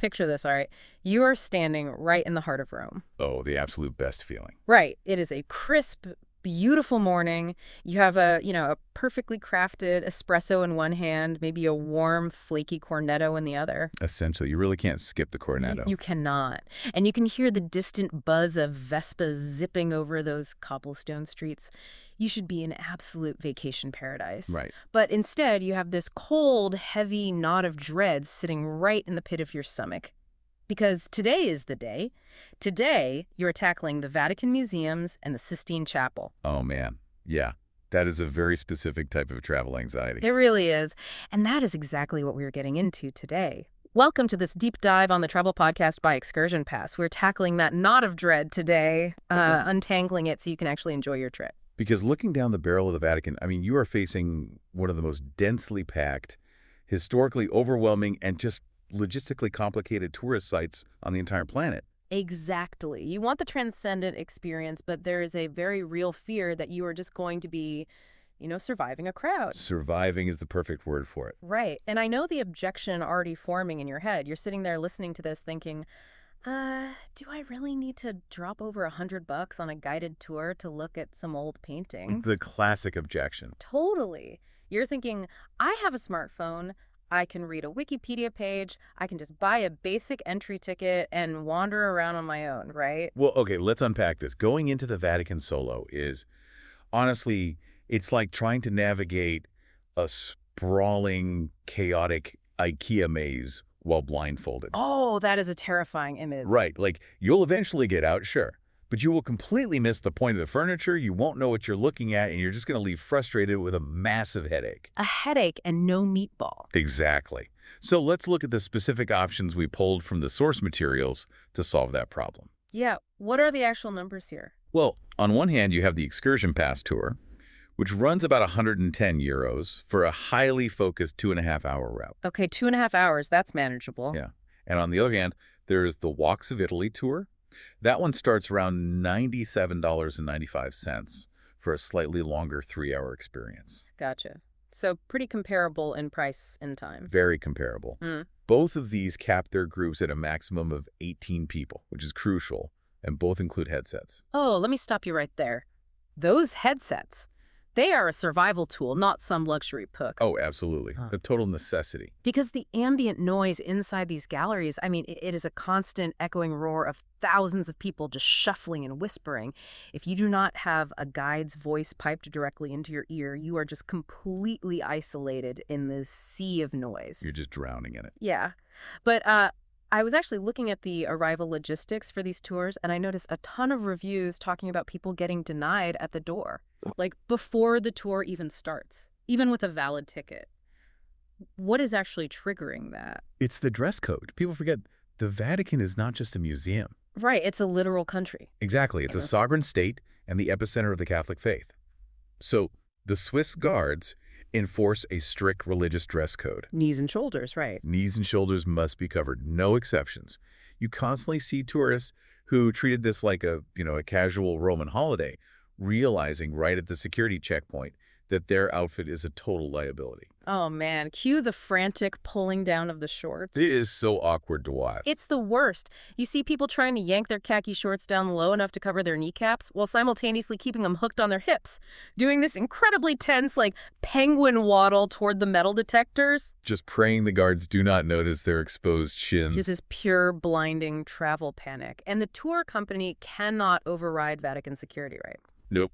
picture this, all right? You are standing right in the heart of Rome. Oh, the absolute best feeling. Right. It is a crisp, beautiful morning. You have a perfectly crafted espresso in one hand, maybe a warm, flaky cornetto in the other. Essentially, you really can't skip the cornetto. You cannot. And you can hear the distant buzz of Vespas zipping over those cobblestone streets. You should be in absolute vacation paradise. Right. But instead, you have this cold, heavy knot of dread sitting right in the pit of your stomach. Because today is the day. Today, you're tackling the Vatican Museums and the Sistine Chapel. Oh, man. Yeah. That is a very specific type of travel anxiety. It really is. And that is exactly what we're getting into today. Welcome to this deep dive on the travel podcast by ExcursionPass. We're tackling that knot of dread today, untangling it so you can actually enjoy your trip. Because looking down the barrel of the Vatican, I mean, you are facing one of the most densely packed, historically overwhelming, and just logistically complicated tourist sites on the entire planet. Exactly. You want the transcendent experience, but there is a very real fear that you are just going to be, surviving a crowd. Surviving is the perfect word for it. Right. And I know the objection already forming in your head. You're sitting there listening to this thinking, do I really need to drop over $100 on a guided tour to look at some old paintings? The classic objection. Totally. You're thinking, I have a smartphone. I can read a Wikipedia page. I can just buy a basic entry ticket and wander around on my own, right? Well, okay, let's unpack this. Going into the Vatican solo is, honestly, it's like trying to navigate a sprawling, chaotic IKEA maze while blindfolded. Oh, that is a terrifying image. Right, like you'll eventually get out, sure, but you will completely miss the point of the furniture, you won't know what you're looking at, and you're just going to leave frustrated with a massive headache. A headache and no meatball. Exactly. So let's look at the specific options we pulled from the source materials to solve that problem. Yeah, what are the actual numbers here? Well, on one hand, you have the ExcursionPass tour, which runs about €110 for a highly focused 2.5-hour route. Okay, 2.5 hours, that's manageable. Yeah. And on the other hand, there's the Walks of Italy tour. That one starts around $97.95 for a slightly longer 3-hour experience. Gotcha. So pretty comparable in price and time. Very comparable. Both of these cap their groups at a maximum of 18 people, which is crucial, and both include headsets. Oh, let me stop you right there. Those headsets, they are a survival tool, not some luxury pook. Oh, absolutely. A total necessity. Because the ambient noise inside these galleries, I mean, it is a constant echoing roar of thousands of people just shuffling and whispering. If you do not have a guide's voice piped directly into your ear, you are just completely isolated in this sea of noise. You're just drowning in it. Yeah. But I was actually looking at the arrival logistics for these tours, and I noticed a ton of reviews talking about people getting denied at the door, like before the tour even starts, even with a valid ticket. What is actually triggering that? It's the dress code. People forget the Vatican is not just a museum. Right, it's a literal country. Exactly. It's a sovereign state and the epicenter of the Catholic faith. So the Swiss guards enforce a strict religious dress code. Knees and shoulders, right. Knees and shoulders must be covered, no exceptions. You constantly see tourists who treated this like a casual Roman holiday, realizing right at the security checkpoint that their outfit is a total liability. Oh, man. Cue the frantic pulling down of the shorts. It is so awkward to watch. It's the worst. You see people trying to yank their khaki shorts down low enough to cover their kneecaps while simultaneously keeping them hooked on their hips, doing this incredibly tense, penguin waddle toward the metal detectors. Just praying the guards do not notice their exposed shins. This is pure blinding travel panic. And the tour company cannot override Vatican security, right? Nope.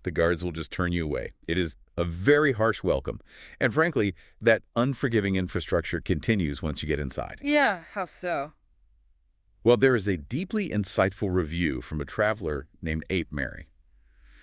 The guards will just turn you away. It is a very harsh welcome. And frankly, that unforgiving infrastructure continues once you get inside. Yeah, how so? Well, there is a deeply insightful review from a traveler named Ape Mary.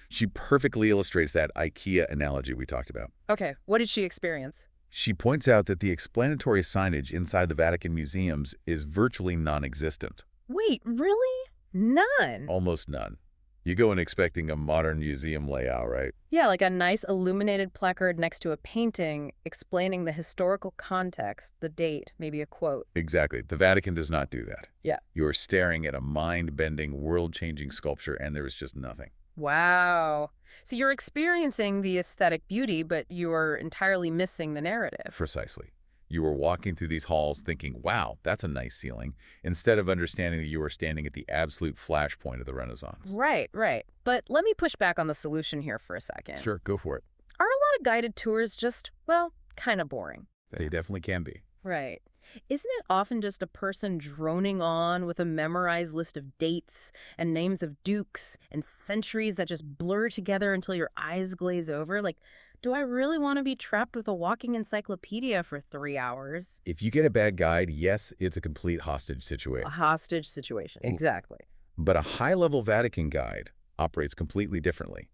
She perfectly illustrates that IKEA analogy we talked about. Okay, what did she experience? She points out that the explanatory signage inside the Vatican museums is virtually non-existent. Wait, really? None? Almost none. You go in expecting a modern museum layout, right? Yeah, like a nice illuminated placard next to a painting explaining the historical context, the date, maybe a quote. Exactly. The Vatican does not do that. Yeah. You are staring at a mind-bending, world-changing sculpture, and there is just nothing. Wow. So you're experiencing the aesthetic beauty, but you're entirely missing the narrative. Precisely. You were walking through these halls thinking, wow, that's a nice ceiling, instead of understanding that you were standing at the absolute flashpoint of the Renaissance. Right, right. But let me push back on the solution here for a second. Sure, go for it. Are a lot of guided tours just, well, kind of boring? They definitely can be. Right. Isn't it often just a person droning on with a memorized list of dates and names of dukes and centuries that just blur together until your eyes glaze over? Like, do I really want to be trapped with a walking encyclopedia for 3 hours? If you get a bad guide, yes, it's a complete hostage A situation. hostage situation. Exactly. But a high-level Vatican guide operates completely differently.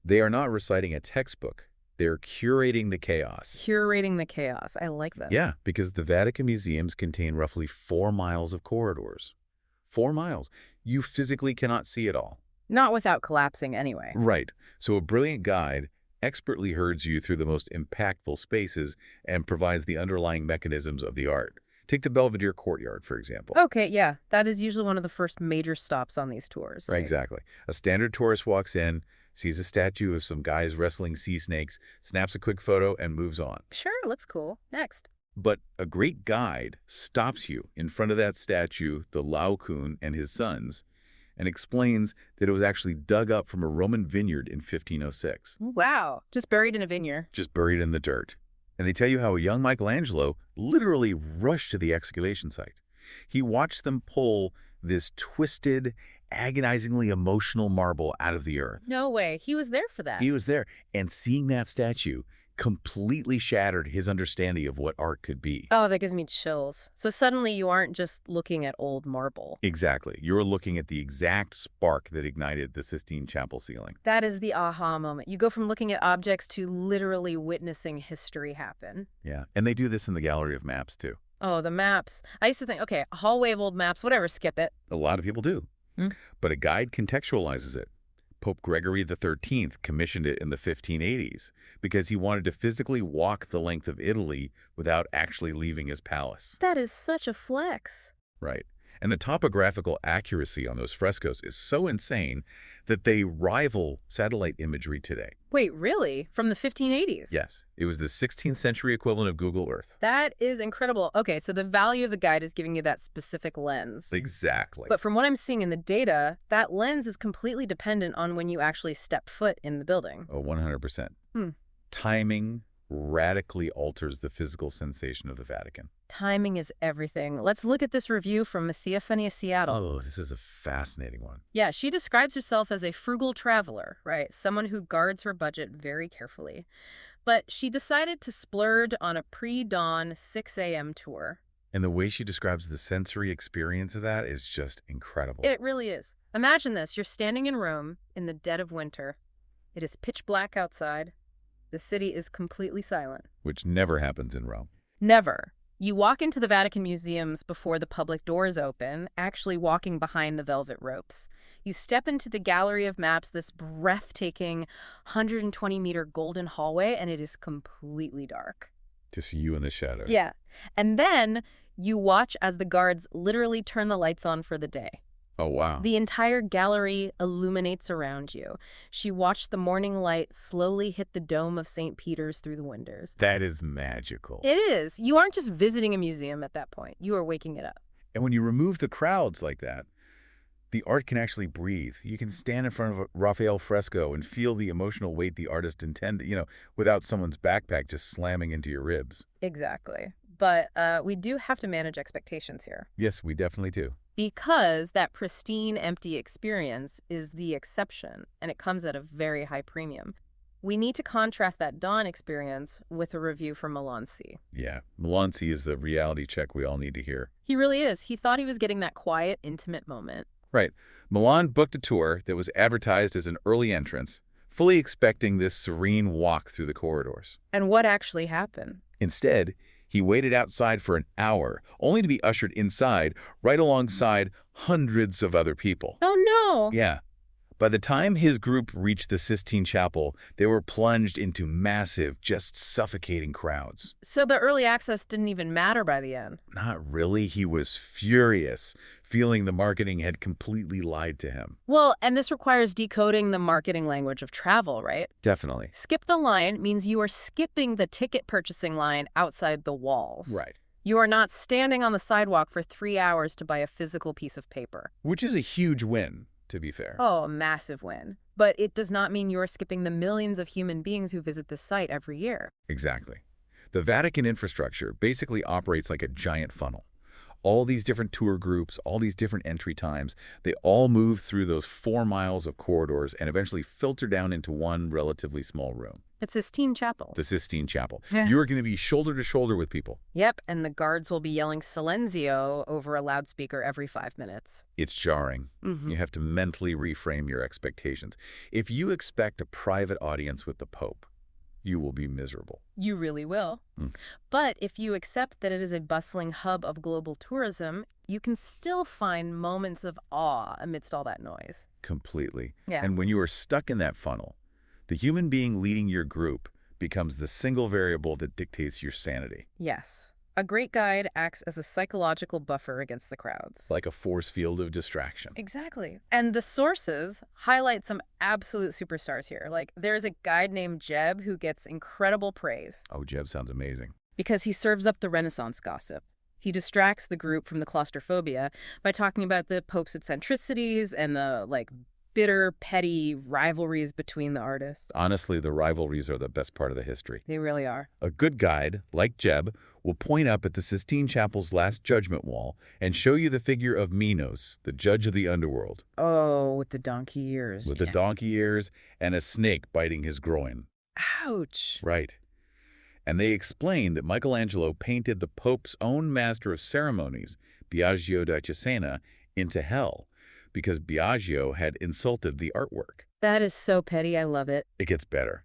They are not reciting a textbook. They're curating the chaos. Curating the chaos. I like that. Yeah, because the Vatican Museums contain roughly 4 miles of corridors. 4 miles. You physically cannot see it all. Not without collapsing anyway. Right. So a brilliant guide expertly herds you through the most impactful spaces and provides the underlying mechanisms of the art. Take the Belvedere Courtyard, for example. Okay, yeah. That is usually one of the first major stops on these tours. Right, exactly. A standard tourist walks in, sees a statue of some guys wrestling sea snakes, snaps a quick photo, and moves on. Sure, looks cool. Next. But a great guide stops you in front of that statue, the Laocoon and his sons, and explains that it was actually dug up from a Roman vineyard in 1506. Wow. Just buried in a vineyard. Just buried in the dirt. And they tell you how a young Michelangelo literally rushed to the excavation site. He watched them pull this twisted, agonizingly emotional marble out of the earth. No way. He was there for that. He was there, and seeing that statue completely shattered his understanding of what art could be. Oh, that gives me chills. So suddenly you aren't just looking at old marble. Exactly. You're looking at the exact spark that ignited the Sistine Chapel ceiling. That is the aha moment. You go from looking at objects to literally witnessing history happen. Yeah, and they do this in the Gallery of Maps, too. Oh, the maps. I used to think, okay, a hallway of old maps, whatever, skip it. A lot of people do. But a guide contextualizes it. Pope Gregory XIII commissioned it in the 1580s because he wanted to physically walk the length of Italy without actually leaving his palace. That is such a flex. Right. And the topographical accuracy on those frescoes is so insane that they rival satellite imagery today. Wait, really? From the 1580s? Yes. It was the 16th century equivalent of Google Earth. That is incredible. Okay, so the value of the guide is giving you that specific lens. Exactly. But from what I'm seeing in the data, that lens is completely dependent on when you actually step foot in the building. Oh, 100%. Timing radically alters the physical sensation of the Vatican. Timing is everything. Let's look at this review from Mathia Seattle. Oh, this is a fascinating one. Yeah, she describes herself as a frugal traveler, right? Someone who guards her budget very carefully. But she decided to splurge on a pre-dawn 6 a.m. tour. And the way she describes the sensory experience of that is just incredible. It really is. Imagine this. You're standing in Rome in the dead of winter. It is pitch black outside. The city is completely silent. Which never happens in Rome. Never. You walk into the Vatican Museums before the public doors open, actually walking behind the velvet ropes. You step into the Gallery of Maps, this breathtaking 120-meter golden hallway, and it is completely dark. Just you in the shadow. Yeah. And then you watch as the guards literally turn the lights on for the day. Oh, wow. The entire gallery illuminates around you. She watched the morning light slowly hit the dome of St. Peter's through the windows. That is magical. It is. You aren't just visiting a museum at that point. You are waking it up. And when you remove the crowds like that, the art can actually breathe. You can stand in front of a Raphael fresco and feel the emotional weight the artist intended, without someone's backpack just slamming into your ribs. Exactly. But we do have to manage expectations here. Yes, we definitely do. Because that pristine, empty experience is the exception, and it comes at a very high premium. We need to contrast that dawn experience with a review from Milan C. Yeah, Milan C is the reality check we all need to hear. He really is. He thought he was getting that quiet, intimate moment. Right. Milan booked a tour that was advertised as an early entrance, fully expecting this serene walk through the corridors. And what actually happened? Instead, he waited outside for an hour, only to be ushered inside right alongside hundreds of other people. Oh, no. Yeah. By the time his group reached the Sistine Chapel, they were plunged into massive, just suffocating crowds. So the early access didn't even matter by the end. Not really. He was furious, feeling the marketing had completely lied to him. Well, and this requires decoding the marketing language of travel, right? Definitely. Skip the line means you are skipping the ticket purchasing line outside the walls. Right. You are not standing on the sidewalk for 3 hours to buy a physical piece of paper. Which is a huge win, to be fair. Oh, a massive win. But it does not mean you are skipping the millions of human beings who visit this site every year. Exactly. The Vatican infrastructure basically operates like a giant funnel. All these different tour groups, all these different entry times, they all move through those 4 miles of corridors and eventually filter down into one relatively small room. It's Sistine Chapel. The Sistine Chapel. Yeah. You are going to be shoulder to shoulder with people. Yep, and the guards will be yelling Silenzio over a loudspeaker every 5 minutes. It's jarring. Mm-hmm. You have to mentally reframe your expectations. If you expect a private audience with the Pope, you will be miserable. You really will. But if you accept that it is a bustling hub of global tourism, you can still find moments of awe amidst all that noise. Completely. Yeah. And when you are stuck in that funnel, the human being leading your group becomes the single variable that dictates your sanity. Yes. A great guide acts as a psychological buffer against the crowds. Like a force field of distraction. Exactly. And the sources highlight some absolute superstars here. Like, there's a guide named Jeb who gets incredible praise Oh, Jeb sounds amazing. because he serves up the Renaissance gossip. He distracts the group from the claustrophobia by talking about the Pope's eccentricities and the, bitter, petty rivalries between the artists. Honestly, the rivalries are the best part of the history. They really are. A good guide, like Jeb, will point up at the Sistine Chapel's Last Judgment Wall and show you the figure of Minos, the judge of the underworld. Oh, with the donkey ears. With the donkey ears and a snake biting his groin. Ouch. Right. And they explain that Michelangelo painted the Pope's own master of ceremonies, Biagio da Cesena, into hell because Biagio had insulted the artwork. That is so petty. I love it. It gets better.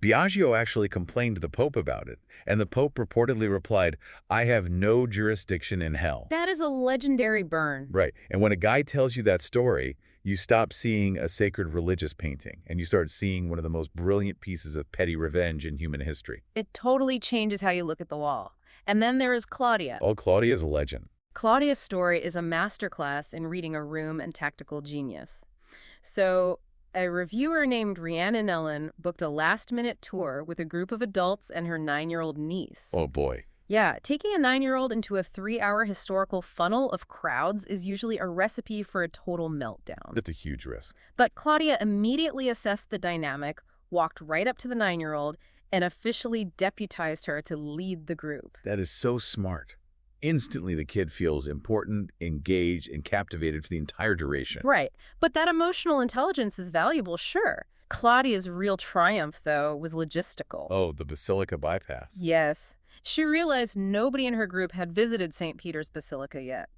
Biagio actually complained to the Pope about it, and the Pope reportedly replied, "I have no jurisdiction in hell." That is a legendary burn. Right. And when a guy tells you that story, you stop seeing a sacred religious painting, and you start seeing one of the most brilliant pieces of petty revenge in human history. It totally changes how you look at the wall. And then there is Claudia. Oh, Claudia's a legend. Claudia's story is a masterclass in reading a room and tactical genius. So, a reviewer named Rhiannon Ellen booked a last-minute tour with a group of adults and her 9-year-old niece. Oh, boy. Yeah, taking a 9-year-old into a 3-hour historical funnel of crowds is usually a recipe for a total meltdown. That's a huge risk. But Claudia immediately assessed the dynamic, walked right up to the 9-year-old, and officially deputized her to lead the group. That is so smart. Instantly, the kid feels important, engaged, and captivated for the entire duration. Right. But that emotional intelligence is valuable, sure. Claudia's real triumph, though, was logistical. Oh, the Basilica bypass. Yes. She realized nobody in her group had visited St. Peter's Basilica yet.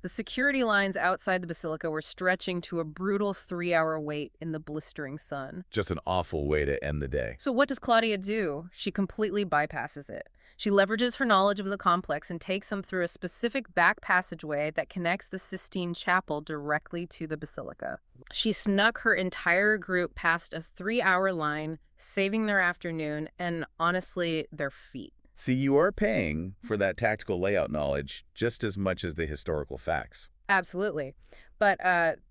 The security lines outside the basilica were stretching to a brutal 3-hour wait in the blistering sun. Just an awful way to end the day. So what does Claudia do? She completely bypasses it. She leverages her knowledge of the complex and takes them through a specific back passageway that connects the Sistine Chapel directly to the basilica. She snuck her entire group past a 3-hour line, saving their afternoon and, honestly, their feet. See, you are paying for that tactical layout knowledge just as much as the historical facts. Absolutely. But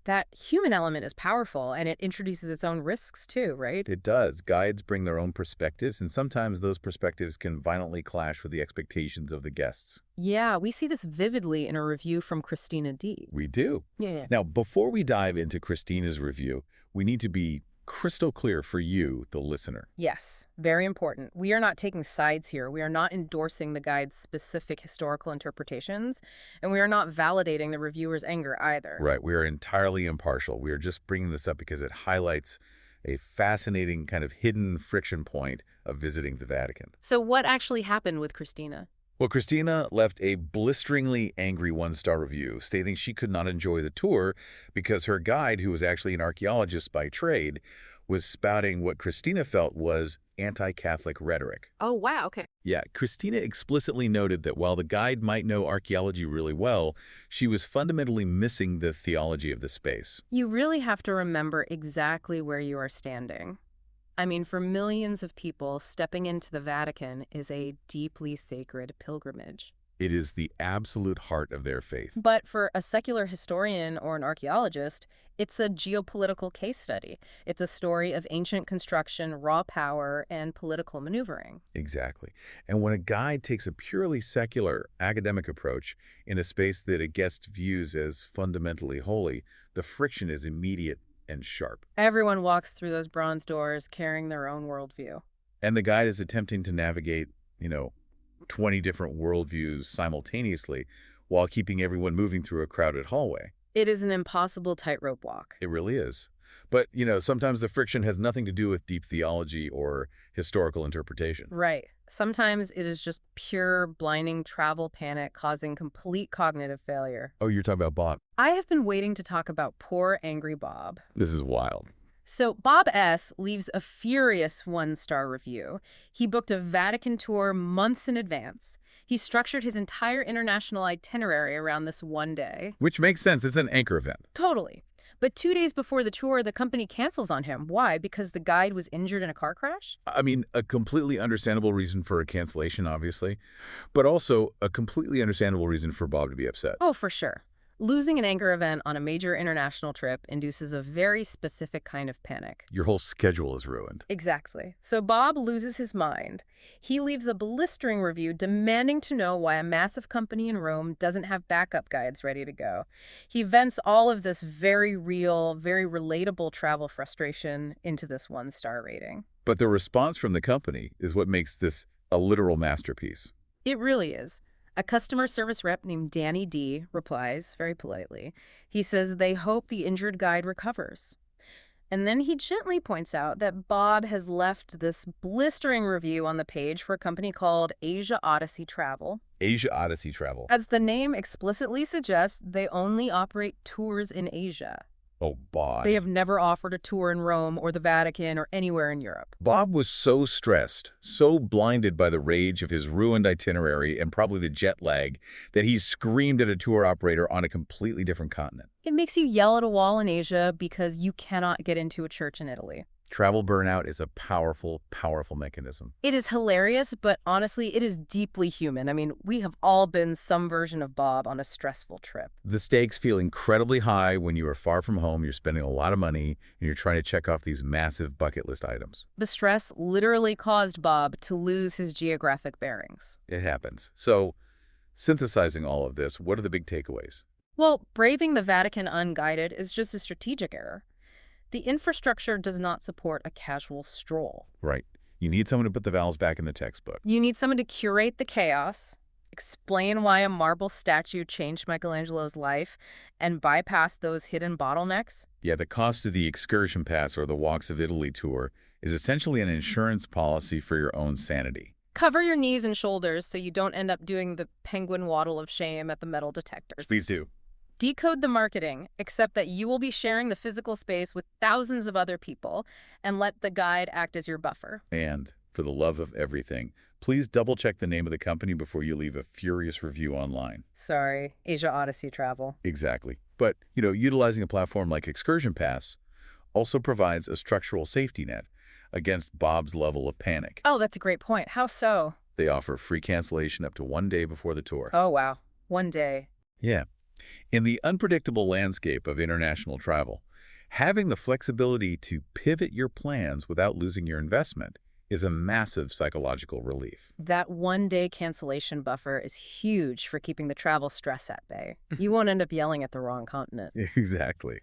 that human element is powerful, and it introduces its own risks too, right? It does. Guides bring their own perspectives, and sometimes those perspectives can violently clash with the expectations of the guests. Yeah, we see this vividly in a review from Christina D. We do. Yeah. Now, before we dive into Christina's review, we need to be crystal clear for you, the listener. Yes, very important. We are not taking sides here. We are not endorsing the guide's specific historical interpretations, and we are not validating the reviewer's anger either. Right. We are entirely impartial. We are just bringing this up because it highlights a fascinating kind of hidden friction point of visiting the Vatican. So what actually happened with Christina? Well, Christina left a blisteringly angry 1-star review, stating she could not enjoy the tour because her guide, who was actually an archaeologist by trade, was spouting what Christina felt was anti-Catholic rhetoric. Oh, wow, okay. Yeah, Christina explicitly noted that while the guide might know archaeology really well, she was fundamentally missing the theology of the space. You really have to remember exactly where you are standing. I mean, for millions of people, stepping into the Vatican is a deeply sacred pilgrimage. It is the absolute heart of their faith. But for a secular historian or an archaeologist, it's a geopolitical case study. It's a story of ancient construction, raw power, and political maneuvering. Exactly. And when a guide takes a purely secular, academic approach in a space that a guest views as fundamentally holy, the friction is immediate and sharp. Everyone walks through those bronze doors carrying their own worldview. And the guide is attempting to navigate, 20 different worldviews simultaneously while keeping everyone moving through a crowded hallway. It is an impossible tightrope walk. It really is. But, sometimes the friction has nothing to do with deep theology or historical interpretation. Right. Sometimes it is just pure, blinding travel panic causing complete cognitive failure. Oh, you're talking about Bob. I have been waiting to talk about poor, angry Bob. This is wild. So Bob S. leaves a furious one-star review. He booked a Vatican tour months in advance. He structured his entire international itinerary around this one day. Which makes sense. It's an anchor event. Totally. But 2 days before the tour, the company cancels on him. Why? Because the guide was injured in a car crash? I mean, a completely understandable reason for a cancellation, obviously, but also a completely understandable reason for Bob to be upset. Oh, for sure. Losing an anchor event on a major international trip induces a very specific kind of panic. Your whole schedule is ruined. Exactly. So Bob loses his mind. He leaves a blistering review demanding to know why a massive company in Rome doesn't have backup guides ready to go. He vents all of this very real, very relatable travel frustration into this one-star rating. But the response from the company is what makes this a literal masterpiece. It really is. A customer service rep named Danny D. replies very politely. He says they hope the injured guide recovers. And then he gently points out that Bob has left this blistering review on the page for a company called Asia Odyssey Travel. Asia Odyssey Travel. As the name explicitly suggests, they only operate tours in Asia. Oh, Bob. They have never offered a tour in Rome or the Vatican or anywhere in Europe. Bob was so stressed, so blinded by the rage of his ruined itinerary and probably the jet lag, that he screamed at a tour operator on a completely different continent. It makes you yell at a wall in Asia because you cannot get into a church in Italy. Travel burnout is a powerful, powerful mechanism. It is hilarious, but honestly, it is deeply human. I mean, we have all been some version of Bob on a stressful trip. The stakes feel incredibly high when you are far from home, you're spending a lot of money, and you're trying to check off these massive bucket list items. The stress literally caused Bob to lose his geographic bearings. It happens. So, synthesizing all of this, what are the big takeaways? Well, braving the Vatican unguided is just a strategic error. The infrastructure does not support a casual stroll. Right. You need someone to put the vowels back in the textbook. You need someone to curate the chaos, explain why a marble statue changed Michelangelo's life, and bypass those hidden bottlenecks. Yeah, the cost of the ExcursionPass or the Walks of Italy tour is essentially an insurance policy for your own sanity. Cover your knees and shoulders so you don't end up doing the penguin waddle of shame at the metal detectors. Please do. Decode the marketing, except that you will be sharing the physical space with thousands of other people, and let the guide act as your buffer. And, for the love of everything, please double-check the name of the company before you leave a furious review online. Sorry, Asia Odyssey Travel. Exactly. But, utilizing a platform like ExcursionPass also provides a structural safety net against Bob's level of panic. Oh, that's a great point. How so? They offer free cancellation up to 1 day before the tour. Oh, wow. 1 day. Yeah. In the unpredictable landscape of international travel, having the flexibility to pivot your plans without losing your investment is a massive psychological relief. That 1 day cancellation buffer is huge for keeping the travel stress at bay. You won't end up yelling at the wrong continent. Exactly.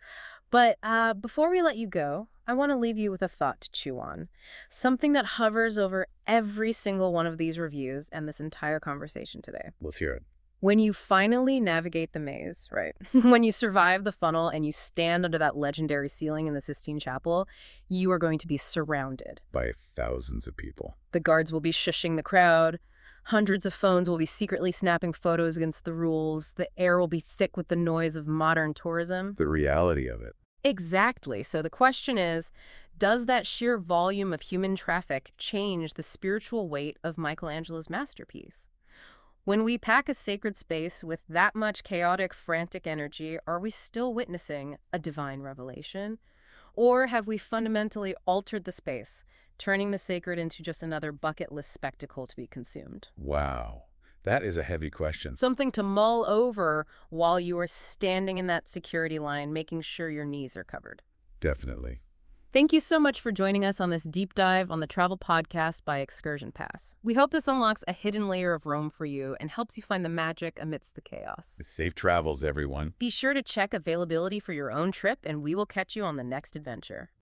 But before we let you go, I want to leave you with a thought to chew on. Something that hovers over every single one of these reviews and this entire conversation today. Let's hear it. When you finally navigate the maze, right? When you survive the funnel and you stand under that legendary ceiling in the Sistine Chapel, you are going to be surrounded By thousands of people. The guards will be shushing the crowd. Hundreds of phones will be secretly snapping photos against the rules. The air will be thick with the noise of modern tourism. The reality of it. Exactly. So the question is, does that sheer volume of human traffic change the spiritual weight of Michelangelo's masterpiece? When we pack a sacred space with that much chaotic, frantic energy, are we still witnessing a divine revelation? Or have we fundamentally altered the space, turning the sacred into just another bucket list spectacle to be consumed? Wow, that is a heavy question. Something to mull over while you are standing in that security line, making sure your knees are covered. Definitely. Thank you so much for joining us on this deep dive on the travel podcast by ExcursionPass. We hope this unlocks a hidden layer of Rome for you and helps you find the magic amidst the chaos. Safe travels, everyone. Be sure to check availability for your own trip, and we will catch you on the next adventure.